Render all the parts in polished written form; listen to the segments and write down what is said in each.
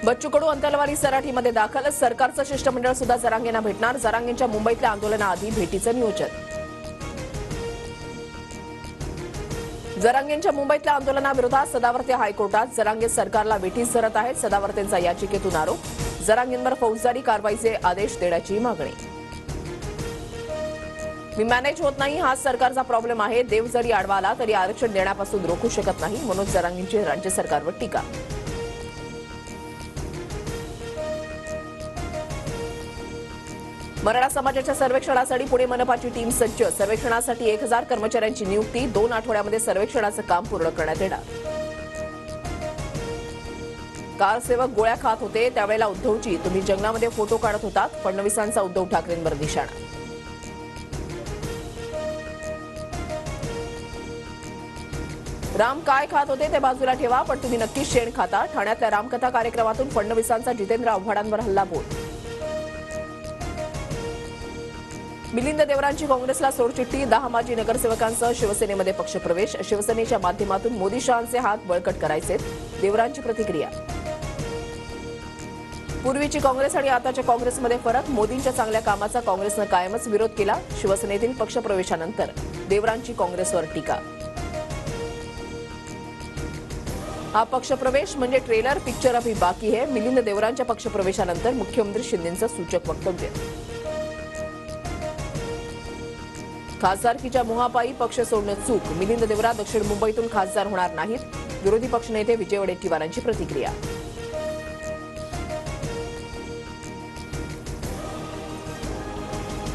बच्चू कडू अंतलवारी सराठीमध्ये दाखल. सरकारचं शिष्टमंडळ सुद्धा जरांगेंना भेटणार. जरांगेंच्या मुंबईतल्या आंदोलनाआधी भेटीचं नियोजन. जरांगेंच्या मुंबईतल्या आंदोलनाविरोधात सदावर्ते हायकोर्टात. जरांगे सरकारला वेठीस धरत आहेत. सदावर्तेंचा याचिकेतून आरोप. जरांगेंवर फौजदारी कारवाईचे आदेश देण्याची मागणी. मी मॅनेज होत नाही, हाच सरकारचा प्रॉब्लेम आहे. देव जरी आडवा आला तरी आरक्षण देण्यापासून रोखू शकत नाही. मनोज जरांगेंची राज्य सरकारवर टीका. मराठा समाजाच्या सर्वेक्षणासाठी पुणे मनपाची टीम सज्ज. सर्वेक्षणासाठी 1000 कर्मचाऱ्यांची नियुक्ती. 2 आठवड्यामध्ये सर्वेक्षणाचं काम पूर्ण करण्यात येणार. कारसेवक गोळ्या खात होते त्यावेळेला उद्धवजी, तुम्ही जंगलामध्ये फोटो काढत होतात. फडणवीसांचा उद्धव ठाकरेंवर निशाणा. राम काय खात होते ते बाजूला ठेवा, पण तुम्ही नक्कीच शेण खाता. ठाण्यातल्या रामकथा कार्यक्रमातून फडणवीसांचा जितेंद्र आव्हाडांवर हल्लाबोल. मिलिंद देवरांची काँग्रेसला सोडचिठ्ठी. 10 माजी नगरसेवकांसह शिवसेनेमध्ये पक्षप्रवेश. शिवसेनेच्या माध्यमातून मोदी शहांचे हात बळकट करायचे. देवरांची प्रतिक्रिया. पूर्वीची काँग्रेस आणि आताच्या काँग्रेसमध्ये फरक. मोदींच्या चांगल्या कामाचा काँग्रेसनं कायमच विरोध केला. शिवसेनेतील पक्षप्रवेशानंतर देवरांची काँग्रेसवर टीका. हा पक्षप्रवेश म्हणजे ट्रेलर, पिक्चर अभी बाकी है. मिलिंद देवरांच्या पक्षप्रवेशानंतर मुख्यमंत्री शिंदेंचं सूचक वक्तव्य. खासदारकीच्या मोहापायी पक्ष सोडणं चूक. मिलिंद देवरा दक्षिण मुंबईतून खासदार होणार नाहीत. विरोधी पक्षनेते विजय वडेट्टीवारांची प्रतिक्रिया.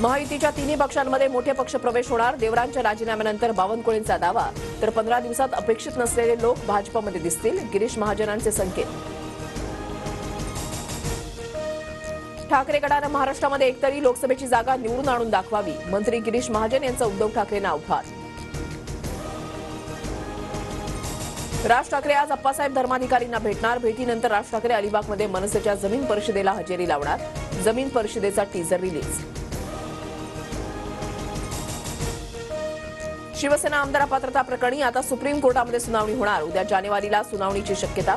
महायुतीच्या तिन्ही पक्षांमध्ये मोठे पक्षप्रवेश होणार. देवरांच्या राजीनाम्यानंतर बावनकुळेंचा दावा. तर 15 दिवसात अपेक्षित नसलेले लोक भाजपमध्ये दिसतील. गिरीश महाजनांचे संकेत. ठाकरे गटानं महाराष्ट्रामध्ये एकतरी लोकसभेची जागा निवडून आणून दाखवावी. मंत्री गिरीश महाजन यांचं उद्धव ठाकरेंना आव्हान. राज ठाकरे आज अप्पासाहेब धर्माधिकारींना भेटणार. भेटीनंतर राज ठाकरे अलिबागमध्ये मनसेच्या जमीन परिषदेला हजेरी लावणार. जमीन परिषदेचा टीजर रिलीज. शिवसेना आमदार अपात्रता प्रकरणी आता सुप्रीम कोर्टामध्ये सुनावणी होणार. उद्या जानेवारीला सुनावणीची शक्यता.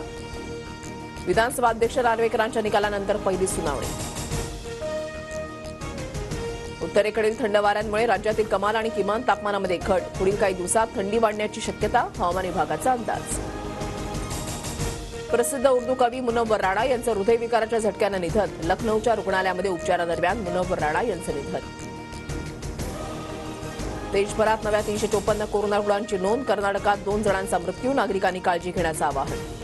विधानसभा अध्यक्ष नार्वेकरांच्या निकालानंतर पहिली सुनावणी. उत्तरेकडील थंड वाऱ्यांमुळे राज्यातील कमाल आणि किमान तापमानामध्ये घट. पुढील काही दिवसात थंडी वाढण्याची शक्यता. हवामान विभागाचा अंदाज. प्रसिद्ध उर्दू कवी मुनव्वर राणा यांचं हृदयविकाराच्या झटक्यानं निधन. लखनौच्या रुग्णालयामध्ये उपचारादरम्यान मुनव्वर राणा यांचं निधन. देशभरात नव्या 354 कोरोना रुग्णांची नोंद. कर्नाटकात 2 जणांचा मृत्यू. नागरिकांनी काळजी घेण्याचं आवाहन.